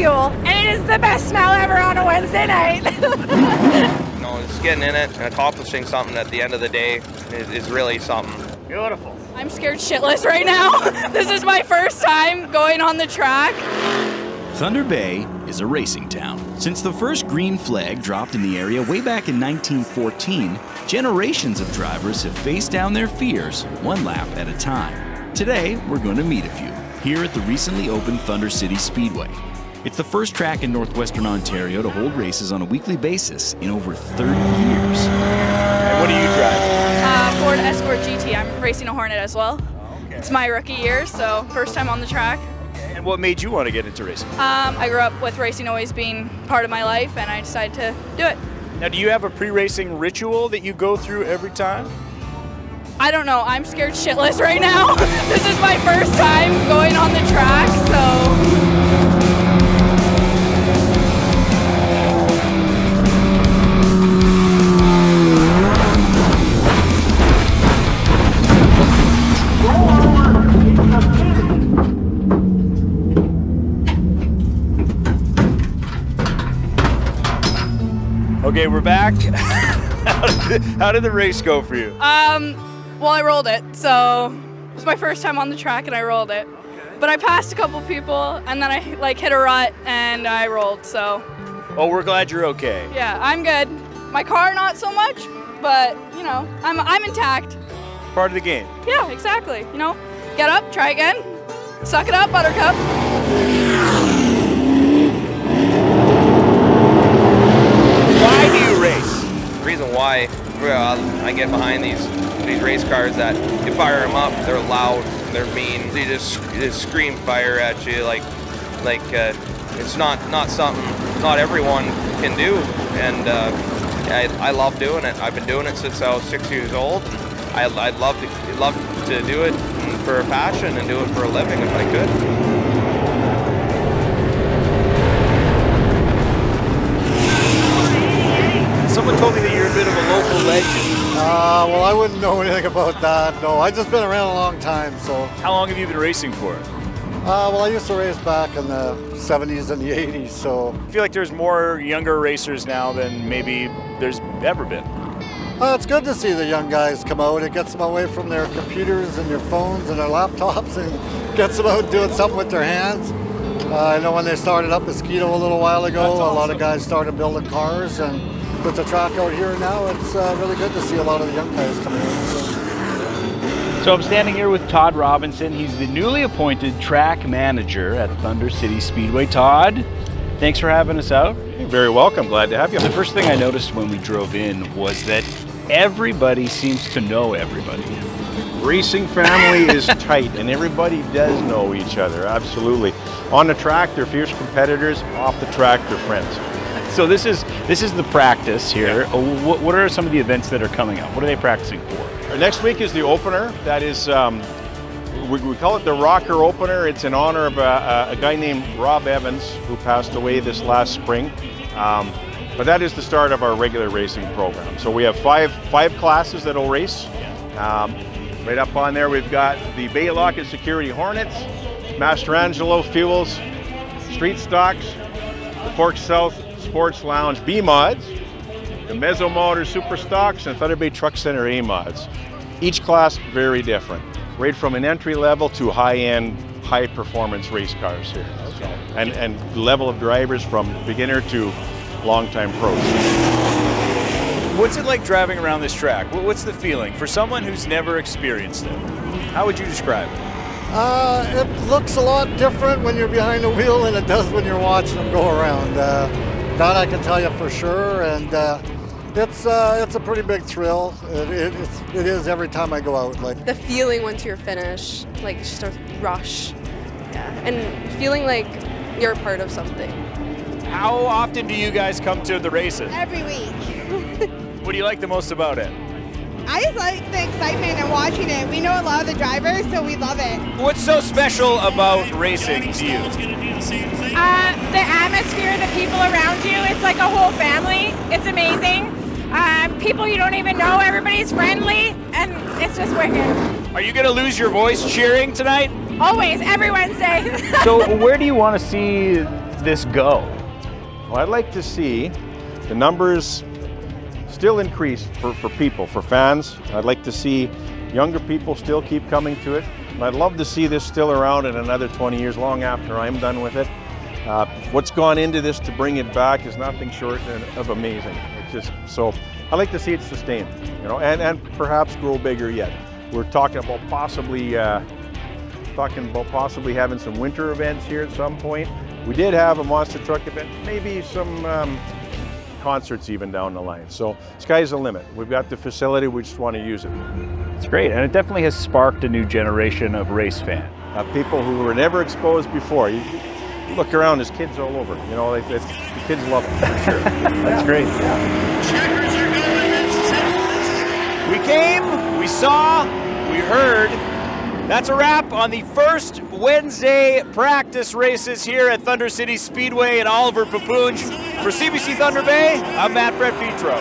fuel, and it is the best smell ever on a Wednesday night. Just getting in it and accomplishing something at the end of the day is really something. Beautiful. I'm scared shitless right now. This is my first time going on the track. Thunder Bay is a racing town. Since the first green flag dropped in the area way back in 1914, generations of drivers have faced down their fears one lap at a time. Today, we're going to meet a few here at the recently opened Thunder City Speedway. It's the first track in northwestern Ontario to hold races on a weekly basis in over 30 years. And what do you drive? Ford Escort GT. I'm racing a Hornet as well. Okay. It's my rookie year, so first time on the track. And what made you want to get into racing? I grew up with racing always being part of my life, and I decided to do it. Now, do you have a pre-racing ritual that you go through every time? I don't know. I'm scared shitless right now. This is my first time going on the track, so... Okay, we're back. How did the race go for you? Well, I rolled it, so it was my first time on the track and I rolled it. Okay. But I passed a couple people and then I hit a rut and I rolled, so. Oh, we're glad you're okay. Yeah, I'm good. My car, not so much, but you know, I'm intact. Part of the game. Yeah, exactly. You know, get up, try again. Suck it up, Buttercup. Why do you race? The reason why I get behind these race cars that you fire them up, they're loud, they're mean, they just scream fire at you like it's not something not everyone can do, and I love doing it. I've been doing it since I was 6 years old. I'd love to do it for a passion and do it for a living if I could. Someone told me that you're a bit of a local legend. Well, I wouldn't know anything about that. No, I've just been around a long time, so. How long have you been racing for? Well, I used to race back in the 70s and the 80s, so. I feel like there's more younger racers now than maybe there's ever been. It's good to see the young guys come out. It gets them away from their computers and their phones and their laptops and gets them out doing something with their hands. I know when they started up Mosquito a little while ago, awesome. A lot of guys started building cars, and with the track out here now, it's really good to see a lot of the young guys coming in. So I'm standing here with Todd Robinson. He's the newly appointed track manager at Thunder City Speedway. Todd, thanks for having us out. You're very welcome. Glad to have you. The first thing I noticed when we drove in was that everybody seems to know everybody. Racing family is tight, and everybody does know each other, absolutely. On the track, they're fierce competitors. Off the track, they're friends. So this is the practice here. Yeah. What are some of the events that are coming up? What are they practicing for? Next week is the opener. That is, we call it the Rocker Opener. It's in honor of a guy named Rob Evans, who passed away this last spring. But that is the start of our regular racing program. So we have five classes that'll race. Right up on there, we've got the Bay Lockett Security Hornets, Master Angelo Fuels, Street Stocks, the Fork South Sports Lounge B mods, the Mezzo Motor Super Stocks, and Thunder Bay Truck Center A mods. Each class very different, right from an entry level to high-end, high-performance race cars here. Okay. And the level of drivers from beginner to long-time pros. What's it like driving around this track? What's the feeling for someone who's never experienced it? How would you describe it? It looks a lot different when you're behind the wheel than it does when you're watching them go around. That I can tell you for sure, and it's a pretty big thrill. It is every time I go out. Like the feeling once you're finished, like it's just a rush, yeah, and feeling like you're a part of something. How often do you guys come to the races? Every week. What do you like the most about it? I just like the excitement and watching it. We know a lot of the drivers, so we love it. What's so special about racing to you? The atmosphere, the people around you, it's like a whole family. It's amazing. People you don't even know, everybody's friendly, and it's just wicked. Are you going to lose your voice cheering tonight? Always, every Wednesday. So where do you want to see this go? Well, I'd like to see the numbers still increase for people, for fans. I'd like to see younger people still keep coming to it. And I'd love to see this still around in another 20 years, long after I'm done with it. What's gone into this to bring it back is nothing short of amazing. It's just, so I'd like to see it sustained, you know, and perhaps grow bigger yet. We're talking about possibly having some winter events here at some point. We did have a monster truck event, maybe some concerts even down the line. So sky's the limit. We've got the facility, we just want to use it. It's great, and it definitely has sparked a new generation of race fan. People who were never exposed before. You look around, there's kids all over. You know, the kids love it, for sure. That's great. We came, we saw, we heard. That's a wrap on the first Wednesday practice races here at Thunder City Speedway in Oliver Papoonge. For CBC Thunder Bay, I'm Matt Fred Petro.